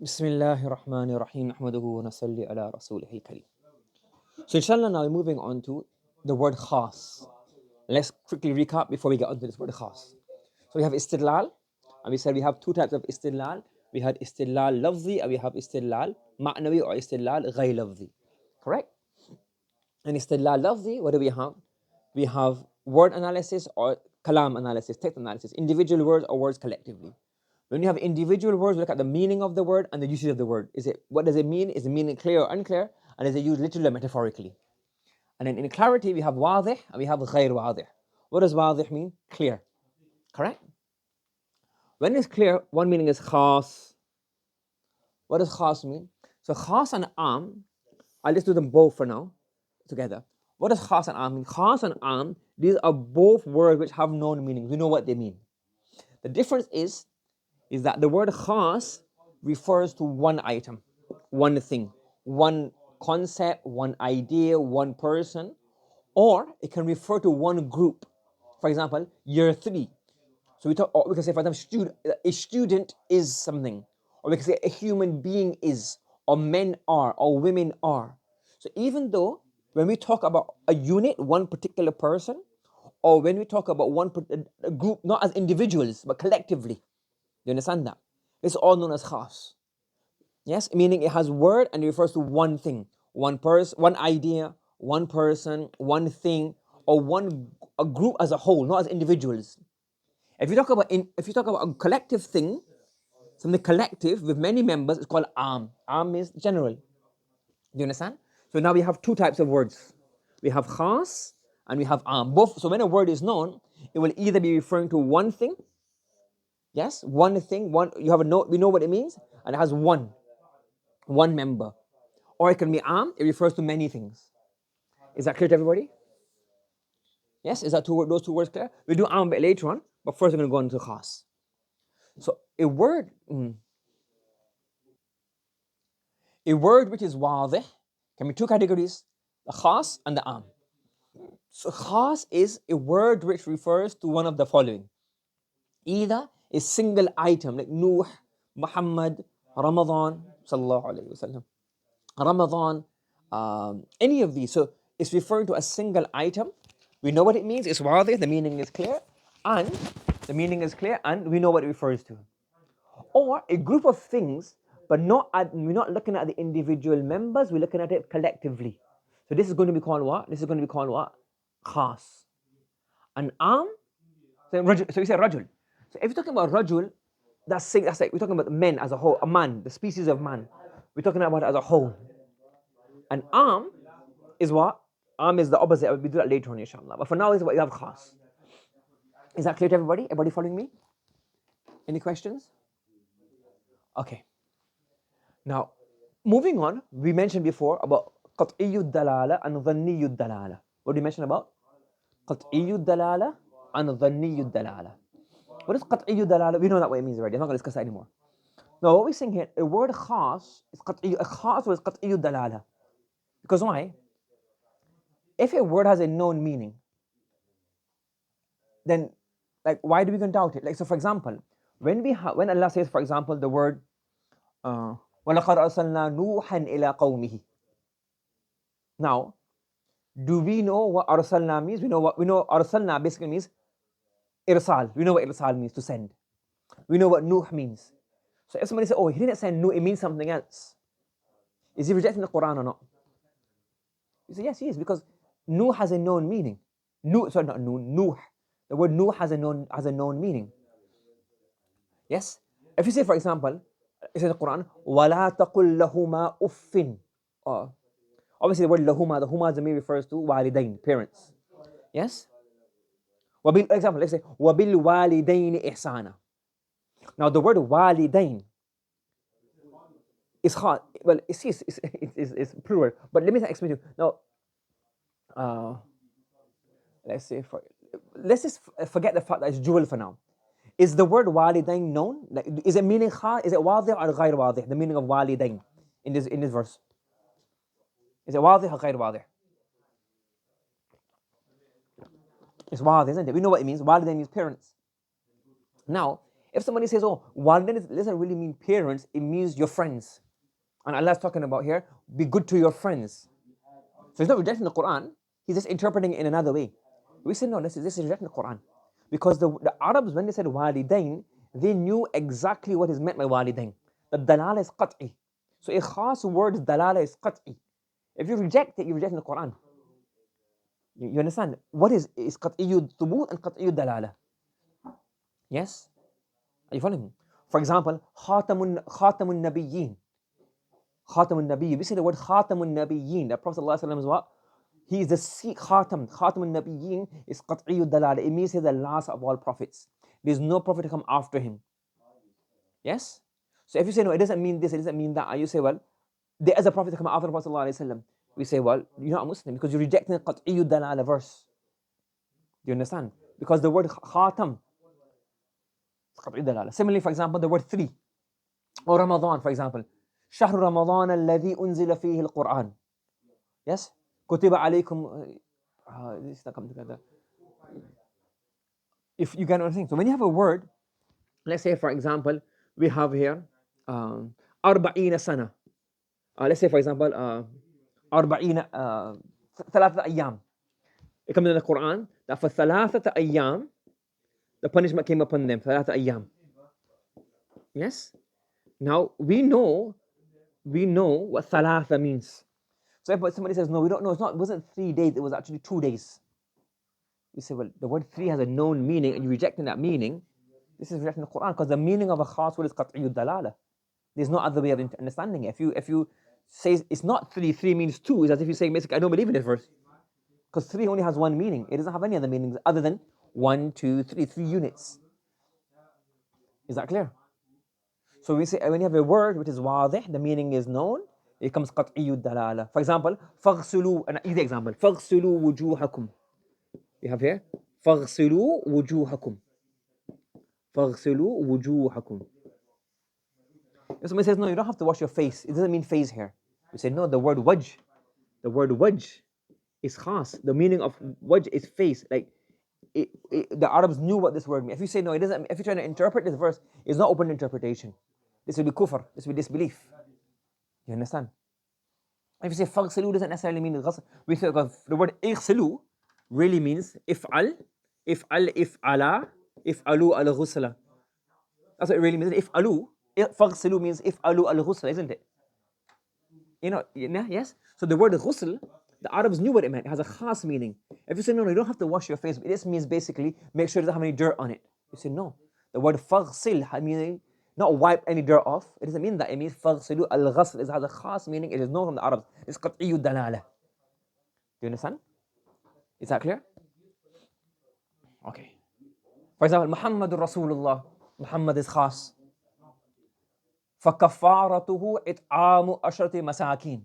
Bismillahir Rahmanir Rahim. Ahmaduhu wa nasalli ala rasulihil kareem. So inshallah now we're moving on to the word Khaas. Let's quickly recap before we get onto this word Khaas. So we have istidlal, and we said we have two types of istidlal. We had istidlal lafzi and we have istidlal ma'nawi or istidlal ghayr lafzi. Correct? And istidlal lafzi, what do we have? We have word analysis or kalam analysis, text analysis, individual words or words collectively. When you have individual words, we look at the meaning of the word and the usage of the word. What does it mean? Is the meaning clear or unclear? And is it used literally or metaphorically? And then in clarity, we have wadih and we have ghayr wadih. What does wadih mean? Clear. Correct? When it's clear, one meaning is khas. What does khas mean? So khas and am, I'll just do them both for now, together. What does khas and am mean? Khas and am, these are both words which have known meanings. We know what they mean. The difference is that the word khas refers to one item, one thing, one concept, one idea, one person, or it can refer to one group. For example, year 3. So we can say, for example, a student is something, or we can say a human being is, or men are, or women are. So even though when we talk about a unit, one particular person, or when we talk about a group, not as individuals, but collectively, you understand that? It's all known as khas. Yes, meaning it has word and it refers to one thing, one person, one idea, one person, one thing, or a group as a whole, not as individuals. If you talk about a collective thing, something collective with many members, it's called am. Am means general. Do you understand? So now we have two types of words. We have khas and we have am. Both. So when a word is known, it will either be referring to one thing. Yes, one thing. One. You have a note. We know what it means, and it has one member. Or it can be am. It refers to many things. Is that clear to everybody? Yes. Is that those two words clear? We'll do am a bit later on, but first we're going to go into khas. So a word which is wadih can be two categories, the khas and the am. So khas is a word which refers to one of the following. Either a single item like Nuh, Muhammad, Ramadan, sallallahu alayhi wasallam, Ramadan, any of these. So it's referring to a single item. We know what it means. It's wadih, the meaning is clear, and we know what it refers to. Or a group of things, but we're not looking at the individual members, we're looking at it collectively. So this is going to be called what? This is going to be called what? Khas. And am, so you say rajul. So if you're talking about rajul, that's like we're talking about men as a whole, a man, the species of man. We're talking about it as a whole. And am is what? Am is the opposite. We'll do that later on, inshallah. But for now, is what you have khas. Is that clear to everybody? Everybody following me? Any questions? Okay. Now, moving on, we mentioned before about qat'iyyu dalala and dhanniyyu dalala. What did we mention about? Qat'iyyu dalala and dhanniyyu dalala. What is qat'iyyu dalala? We know that what it means already. I'm not going to discuss that anymore. Now, what we're saying here, a word khas is qat'iyyu, a khas is qat'iyyu dalala. Because why? If a word has a known meaning, then like why do we doubt it? Like, so for example, when Allah says, for example, the word وَلَقَدْ أَرْسَلْنَا نُوحًا إِلَىٰ قَوْمِهِ. Now, do we know what arsalna means? We know arsalna basically means irsal. We know what irsal means, to send. We know what Nuh means. So if somebody says, oh, he didn't send Nuh, it means something else. Is he rejecting the Quran or not? You say, yes, he is, because Nuh has a known meaning. Nuh. The word Nuh has a known meaning. Yes? If you say, for example, it says in the Quran, وَلَا تَقُلْ لَهُمَا أُفٍّ. Obviously the word lahuma, the huma zamir refers to walidain, parents. Yes? Example, let's say, وَبِالْوَالِدَيْنِ إِحْسَانًا. Now the word walidain is hard. Well, it's plural. But let me explain to you. Now, let's just forget the fact that it's dual for now. Is the word walidain known? Like, is it meaning is it wadih or ghayr wadih? The meaning of walidain in this verse. Is it wadih or ghayr wadih? It's wadih, isn't it? We know what it means. Walidain means parents. Now, If somebody says, oh, walidain doesn't really mean parents, it means your friends. And Allah's talking about here, be good to your friends. So he's not rejecting the Quran, he's just interpreting it in another way. We say, no, this is rejecting the Quran. Because the Arabs, when they said walidain, they knew exactly what is meant by walidain. The dalala is qat'i. So a khas word dalala is qat'i. If you reject it, you're rejecting the Quran. You understand? What is qat'iyu thubut and qat'iyu dalala? Yes? Are you following me? For example, khatamun nabiyyin. Khatamun nabiyyin. We say the word khatamun nabiyyin. The Prophet ﷺ is what? He is the khatam. Khatamun nabiyyin is qat'iyu dalala. It means he's the last of all prophets. There's no prophet to come after him. Yes? So if you say, no, it doesn't mean this, it doesn't mean that, and you say, well, there is a prophet to come after the Prophet ﷺ. We say, well, you're not a Muslim because you're rejecting the qat'iyu dalala verse. Do you understand? Because the word khatam, similarly, for example, the word 3 or Ramadan, for example, شهر رمضان الذي أنزل فيه القرآن. Yes, كتب عليكم. This is not coming together. If you get what I'm saying. So when you have a word, let's say for example, we have here أربعين سنة. Let's say for example أربعين ثلاثة أيام. It comes in the Quran that for ثلاثة أيام the punishment came upon them. ثلاثة أيام. Yes. Now we know what thalatha means. So if somebody says, no, we don't know, it wasn't 3 days, it was actually 2 days. We say, well, the word 3 has a known meaning and you're rejecting that meaning. This is rejecting the Quran because the meaning of a khas word is qat'iyu dalala. There's no other way of understanding it. If you say it's not 3, 3 means 2, it's as if you're saying basically, I don't believe in this verse. Because 3 only has one meaning. It doesn't have any other meanings other than 1, 2, 3, 3 units. Is that clear? So we say when you have a word which is wadih, the meaning is known, it becomes qat'iyu dalala. For example, faghsulu, an easy example, faghsulu wujuhakum. We have here, faghsulu wujuhakum. Faghsulu wujuhakum. If somebody says, no, you don't have to wash your face, it doesn't mean face here. We say, no, the word wajh is khas. The meaning of wajh is face. Like, the Arabs knew what this word means. If you say, no, it doesn't, if you're trying to interpret this verse, it's not open interpretation. This will be kufr, this will be disbelief. You understand? If you say faghsilu doesn't necessarily mean ghasl. We say the word ighsilu really means if'al, if'ala, if'alu al-ghusla. That's what it really means. If'alu, faghsilu means if'alu al-ghusla, isn't it? You know, yes? So the word ghusl, the Arabs knew what it meant. It has a khas meaning. If you say, no, you don't have to wash your face, this means basically make sure it doesn't have any dirt on it. You say, no. The word faghsil meaning not wipe any dirt off. It doesn't mean that. It means faghsilu al-ghasl. It has a khas meaning. It is known from the Arabs. It's qat'iyu dalala. Do you understand? Is that clear? Okay. For example, Muhammadur Rasulullah. Muhammad is khas. فَكَفَّارَتُهُ إِطْعَامُ أَشْرَةِ مَسَاكِينَ.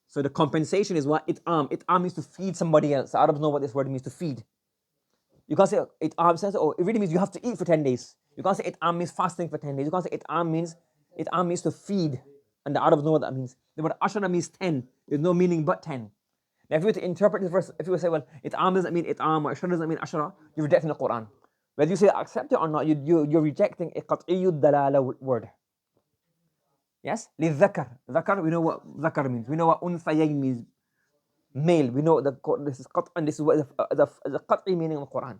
So the compensation is what? It'am. It'am means to feed somebody else. The Arabs know what this word means, to feed. You can't say it'am says, oh, it really means you have to eat for 10 days. You can't say it'am means fasting for 10 days. You can't say it'am means to feed. And the Arabs know what that means. The word ashara means 10. There's no meaning but 10. Now if you were to interpret this verse, if you were to say, well, it'am doesn't mean it'am, or ashara doesn't mean ashara, you're rejecting the Quran. Whether you say accept it or not, you're rejecting a qat'iyu dalala word. Yes? لِلذَّكَرِ. Zakar, we know what zakar means. We know what unfayayn means. Male. We know that this is qat', and this is what the qat'i meaning of the Quran.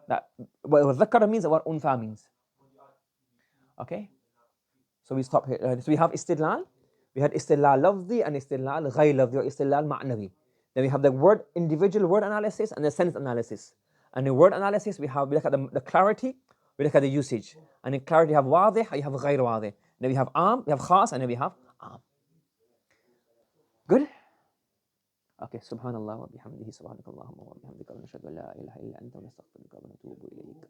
That what zakar means and what untha means. Okay? So we stop here. So we have istidlal. We had istidlal lafzi and istidlal ghayr lafzi or istidlal ma'nawi. Then we have the individual word analysis and the sense analysis. And in word analysis, we look at the clarity, we look at the usage. And in clarity, you have wadih, you have ghayr wadih. Then we have we have khas, and then we have am. Good? Okay, subhanallah wa bihamdihi, subhanakallahumma wa bihamdika, wa nashhadu an la ilaha illa anta, wa nastaghfiruka wa natubu ilayk.